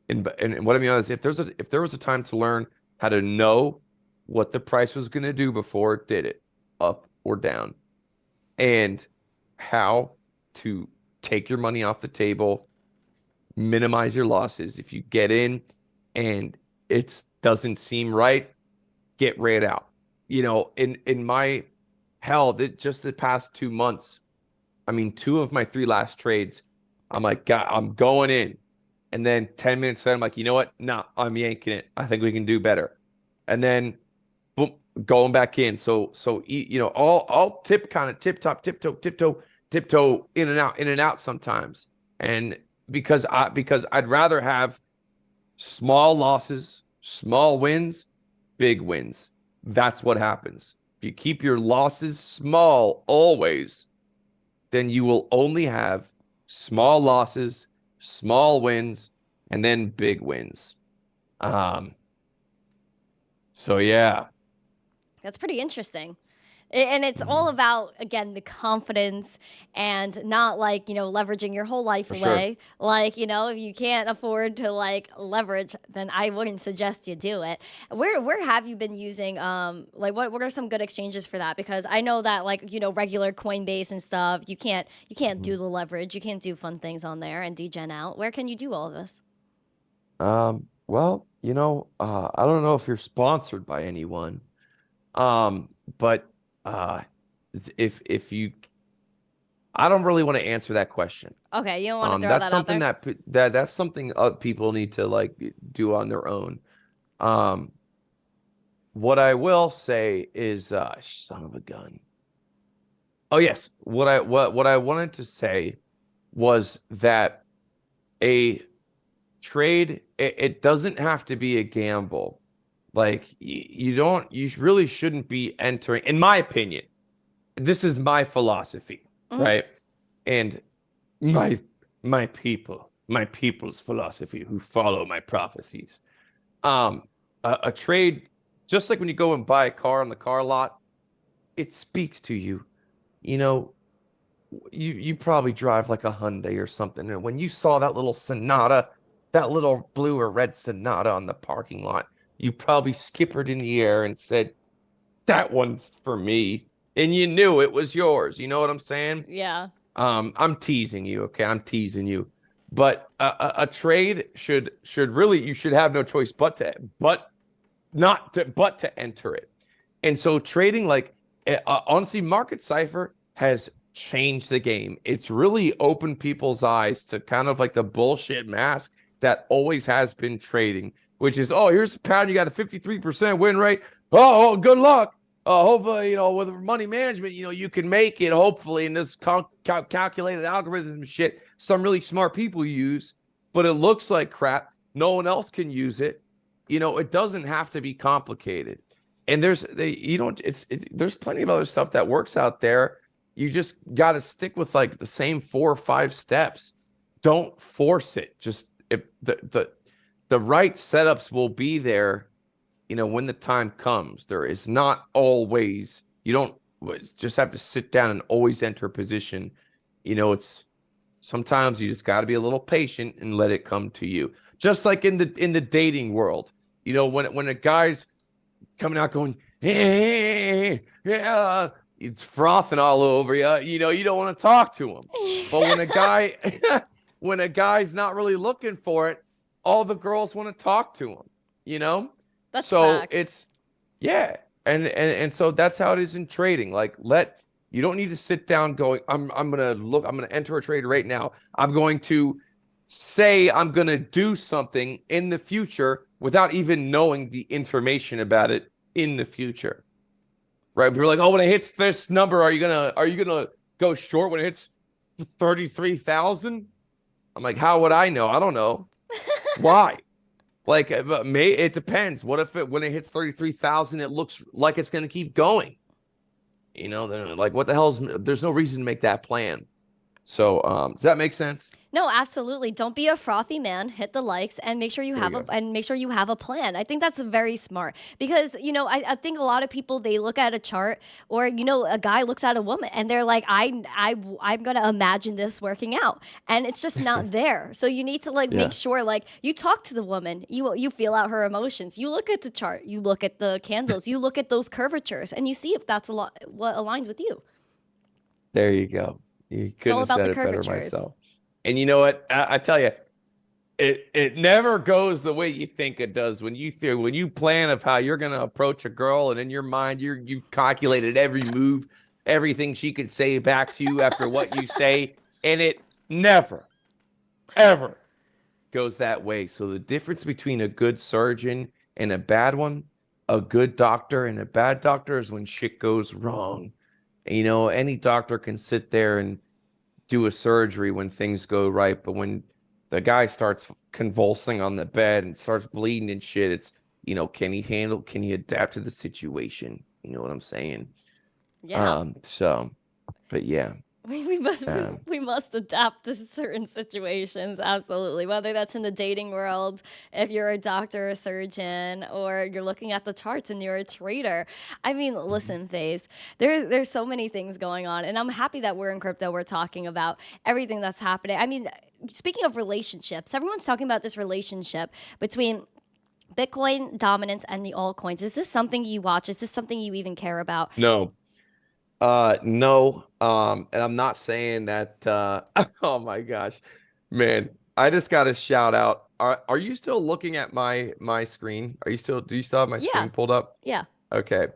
and what I mean is, if there was a time to learn how to know what the price was going to do before it did it, up or down, and how to take your money off the table, minimize your losses. If you get in and it doesn't seem right, get right out. In my just the past 2 months, I mean, 2 of my 3 last trades, I'm like, God, I'm going in. And then 10 minutes later, I'm like, you know what? Nah, I'm yanking it. I think we can do better. And then boom, going back in. So all tiptoe in and out sometimes. And because I'd rather have small losses, small wins, big wins. That's what happens. If you keep your losses small always, then you will only have small losses, small wins, and then big wins. So yeah. That's pretty interesting. And it's all about, again, the confidence and not like, leveraging your whole life away. Sure. Like, if you can't afford to like leverage, then I wouldn't suggest you do it. Where have you been using, like what are some good exchanges for that? Because I know that like, regular Coinbase and stuff, you can't do the leverage. You can't do fun things on there and degen out. Where can you do all of this? Well, I don't know if you're sponsored by anyone. But if you, I don't really want to answer that question. Okay, you don't want to throw that's that out there? something that's something people need to like do on their own. What I will say is, son of a gun. Oh yes, what I wanted to say was that a trade, it doesn't have to be a gamble. Like you really shouldn't be entering, in my opinion. This is my philosophy, right? And my people's philosophy who follow my prophecies. A trade, just like when you go and buy a car on the car lot, it speaks to you. You probably drive like a Hyundai or something, and when you saw that little Sonata, that little blue or red Sonata on the parking lot, you probably skippered in the air and said, that one's for me. And you knew it was yours. You know what I'm saying? Yeah. I'm teasing you. Okay. I'm teasing you. But a trade should really, you should have no choice but to enter it. And so trading, like, honestly, Market Cipher has changed the game. It's really opened people's eyes to kind of like the bullshit mask that always has been trading, which is, oh, here's a pound, you got a 53% win rate. Oh, good luck. Hopefully, with money management, you can make it, hopefully, in this calculated algorithm shit some really smart people use, but it looks like crap. No one else can use it. It doesn't have to be complicated. And there's plenty of other stuff that works out there. You just got to stick with like the same 4 or 5 steps. Don't force it. Just the right setups will be there, when the time comes. There is not always, you don't just have to sit down and always enter a position. It's sometimes you just got to be a little patient and let it come to you. Just like in the dating world, when a guy's coming out going, hey, yeah, it's frothing all over you, you don't want to talk to him. But when a guy's not really looking for it, all the girls want to talk to him, That's so facts. and so that's how it is in trading. Like, you don't need to sit down going, I'm gonna enter a trade right now. I'm going to say I'm gonna do something in the future without even knowing the information about it in the future. Right? We're like, oh, when it hits this number, are you gonna go short when it hits 33,000. I'm like, how would I know? I don't know. Why? Like, it depends. What if when it hits 33,000, it looks like it's going to keep going? You know, then like, what the hell's? There's no reason to make that plan. So, does that make sense? No, absolutely. Don't be a frothy man. Hit the likes and make sure you have a plan. I think that's very smart because I think a lot of people, they look at a chart, or a guy looks at a woman and they're like, I'm gonna imagine this working out, and it's just not there. So you need to make sure you talk to the woman, you feel out her emotions, you look at the chart, you look at the candles, you look at those curvatures, and you see if that's what aligns with you. There you go. You couldn't have said it better myself. And you know what? I tell you, it never goes the way you think it does. When you plan of how you're going to approach a girl, and in your mind you've calculated every move, everything she could say back to you after what you say, and it never, ever goes that way. So the difference between a good surgeon and a bad one, a good doctor and a bad doctor, is when shit goes wrong. Any doctor can sit there and do a surgery when things go right, but when the guy starts convulsing on the bed and starts bleeding and shit, it's can he adapt to the situation? You know what I'm saying? Yeah. But yeah. We must adapt to certain situations, absolutely. Whether that's in the dating world, if you're a doctor, a surgeon, or you're looking at the charts and you're a trader. I mean, listen, FaZe, there's so many things going on, and I'm happy that we're in crypto. We're talking about everything that's happening. I mean, speaking of relationships, everyone's talking about this relationship between Bitcoin dominance and the altcoins. Is this something you watch? Is this something you even care about? No. No. And I'm not saying that, oh my gosh, man, I just got a shout out. Are you still looking at my screen? Do you still have my screen pulled up? Yeah. Okay.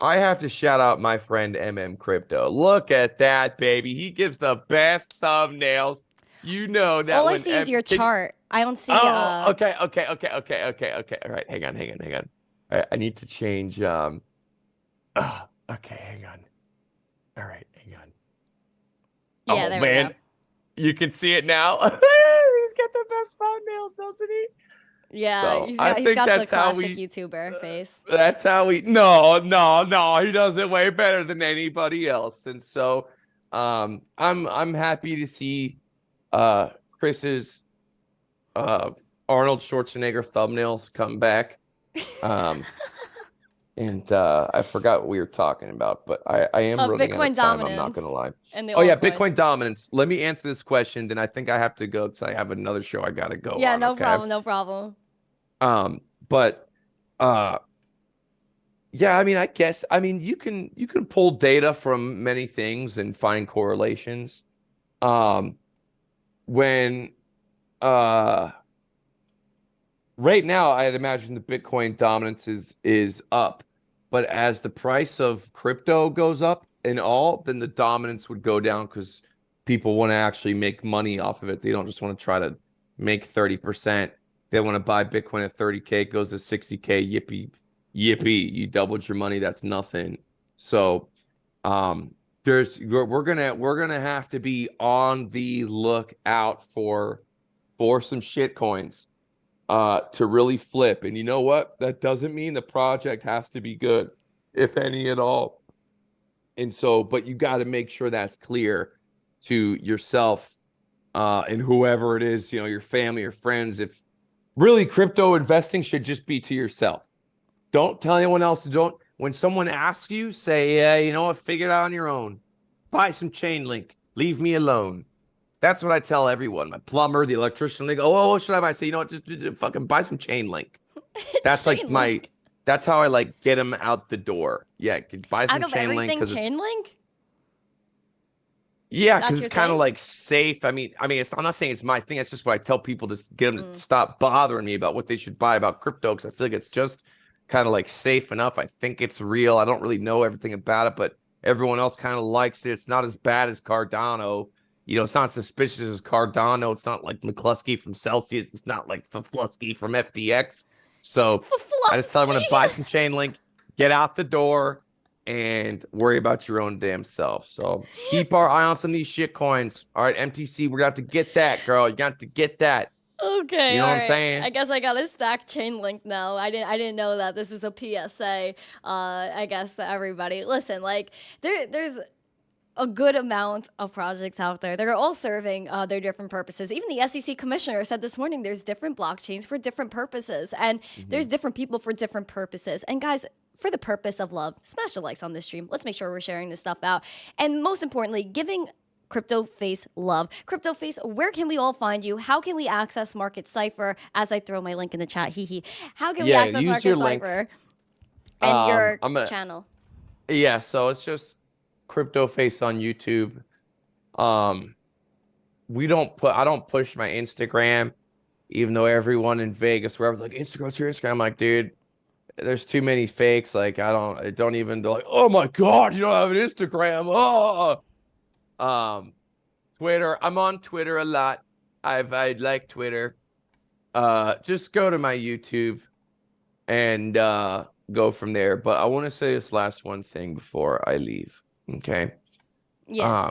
I have to shout out my friend Crypto. Look at that, baby. He gives the best thumbnails. That all I see is your chart. I don't see. Oh, okay. All right, hang on. All right, I need to change. Okay, hang on. All right, hang on. Yeah, there we go. You can see it now. He's got the best thumbnails, doesn't he? Yeah, so he's got the classic YouTuber face. That's how we. No, he does it way better than anybody else. And so, I'm happy to see, Chris's, Arnold Schwarzenegger thumbnails come back. And I forgot what we were talking about, but I am running out of time. I'm not going to lie. Bitcoin dominance. Let me answer this question. Then I think I have to go because I have another show I got to go. Yeah, no problem. But yeah, I mean, you can pull data from many things and find correlations. When right now, I'd imagine the Bitcoin dominance is up. But as the price of crypto goes up and all, then the dominance would go down because people want to actually make money off of it. They don't just want to try to make 30%. They want to buy Bitcoin at 30K, it goes to 60K. Yippee. You doubled your money. That's nothing. So we're gonna have to be on the lookout for some shitcoins to really flip. And you know what? That doesn't mean the project has to be good, if any at all. And so, but you got to make sure that's clear to yourself and whoever it is, your family or friends. If really crypto investing should just be to yourself. Don't tell anyone else. When someone asks you, say, yeah, you know what? Figure it out on your own. Buy some Chainlink. Leave me alone. That's what I tell everyone. My plumber, the electrician, they go, oh, what should I buy? I say, you know what? Just fucking buy some Chainlink. That's Chainlink. That's how I get them out the door. Yeah, buy some Chainlink. Chainlink? Yeah, because it's kind of safe. I mean, I'm not saying it's my thing. It's just what I tell people to get them to stop bothering me about what they should buy about crypto, because I feel like it's just kind of safe enough. I think it's real. I don't really know everything about it, but everyone else kind of likes it. It's not as bad as Cardano. It's not suspicious as Cardano. It's not like McCluskey from Celsius. It's not like Faflusky from FTX. So I just tell everyone to buy some Chainlink, get out the door, and worry about your own damn self. So keep our eye on some of these shit coins. All right, MTC, we're gonna have to get that, girl. You got to get that. Okay, You know all what I'm right. saying? I guess I got a stack chain link now. I didn't know that. This is a PSA. I guess to everybody. Listen, like there's a good amount of projects out there. They're all serving their different purposes. Even the SEC commissioner said this morning there's different blockchains for different purposes, and there's different people for different purposes. And guys, for the purpose of love, smash the likes on this stream. Let's make sure we're sharing this stuff out. And most importantly, giving Crypto Face love. Crypto Face, where can we all find you? How can we access Market Cipher? As I throw my link in the chat, how can we access use Market your link. Cipher and your I'm gonna, channel? Yeah, so it's just Crypto Face on YouTube. I don't push my Instagram, even though everyone in Vegas, wherever, like, Instagram's your Instagram. I'm like, dude, there's too many fakes. Like, I don't even, like, oh my God, you don't have an Instagram. Oh, Twitter. I'm on Twitter a lot. I like Twitter. Just go to my YouTube and go from there. But I want to say this last one thing before I leave. Okay. Yeah.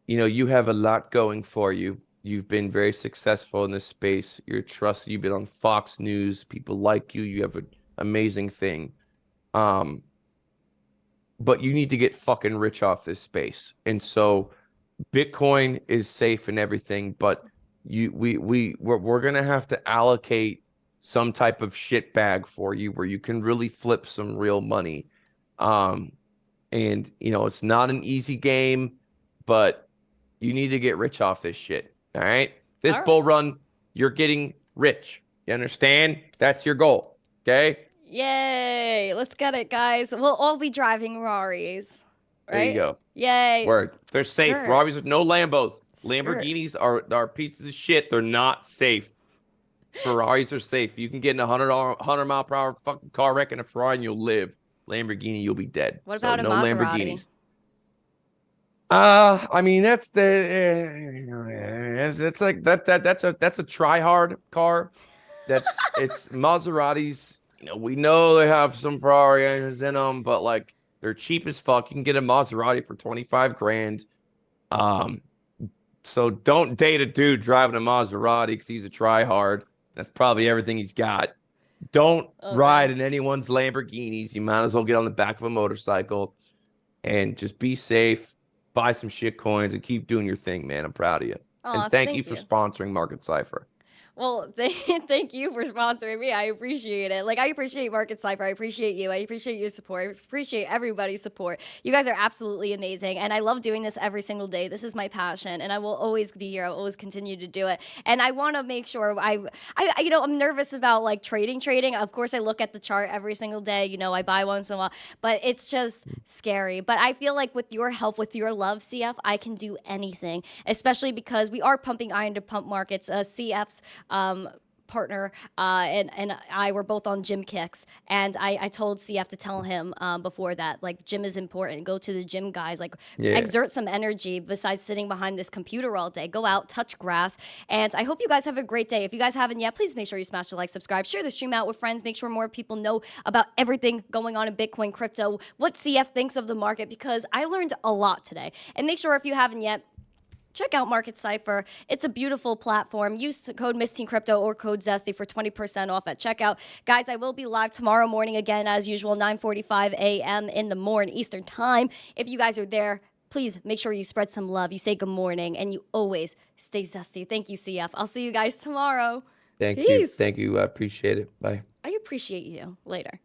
You have a lot going for you. You've been very successful in this space. You're trusted. You've been on Fox News. People like you. You have an amazing thing. But you need to get fucking rich off this space. And so Bitcoin is safe and everything, but we're gonna have to allocate some type of shit bag for you where you can really flip some real money. And it's not an easy game, but you need to get rich off this shit. All right. This bull run, you're getting rich. You understand? That's your goal. Okay. Yay. Let's get it, guys. We'll all be driving Raris. Right? There you go. Yay. Word. They're safe. Skirt. Raris with no Lambos. Skirt. Lamborghinis are pieces of shit. They're not safe. Ferraris are safe. You can get in a 100 mile per hour fucking car wreck in a Ferrari and you'll live. Lamborghini, you'll be dead. What about no a Maserati? Lamborghinis. I mean, that's it's like that's a try hard car. It's Maseratis. We know they have some Ferrari engines in them, but like they're cheap as fuck. You can get a Maserati for 25 grand. So don't date a dude driving a Maserati because he's a try hard. That's probably everything he's got. Don't ride in anyone's Lamborghinis. You might as well get on the back of a motorcycle and just be safe. Buy some shit coins and keep doing your thing, man. I'm proud of you. And thank you for sponsoring Market Cipher. Well, thank you for sponsoring me. I appreciate it. Like, I appreciate Market Cipher. I appreciate you. I appreciate your support. I appreciate everybody's support. You guys are absolutely amazing. And I love doing this every single day. This is my passion. And I will always be here. I'll always continue to do it. And I want to make sure I'm nervous about like trading. Of course, I look at the chart every single day. I buy once in a while. But it's just scary. But I feel like with your help, with your love, CF, I can do anything. Especially because we are pumping iron to pump markets. CF's partner and I were both on gym kicks, and I told CF to tell him before that, like, gym is important. Go to the gym, guys. Like, exert some energy besides sitting behind this computer all day. Go out, touch grass, and I hope you guys have a great day. If you guys haven't yet, please make sure you smash the like, subscribe, share the stream out with friends. Make sure more people know about everything going on in Bitcoin, crypto, what CF thinks of the market, because I learned a lot today. And make sure, if you haven't yet, check out Market Cipher. It's a beautiful platform. Use code missteencrypto or code Zesty for 20% off at checkout. Guys, I will be live tomorrow morning again, as usual, 9:45 a.m. in the morning Eastern time. If you guys are there, please make sure you spread some love. You say good morning, and you always stay zesty. Thank you, CF. I'll see you guys tomorrow. Thank you. Thank you. I appreciate it. Bye. I appreciate you. Later.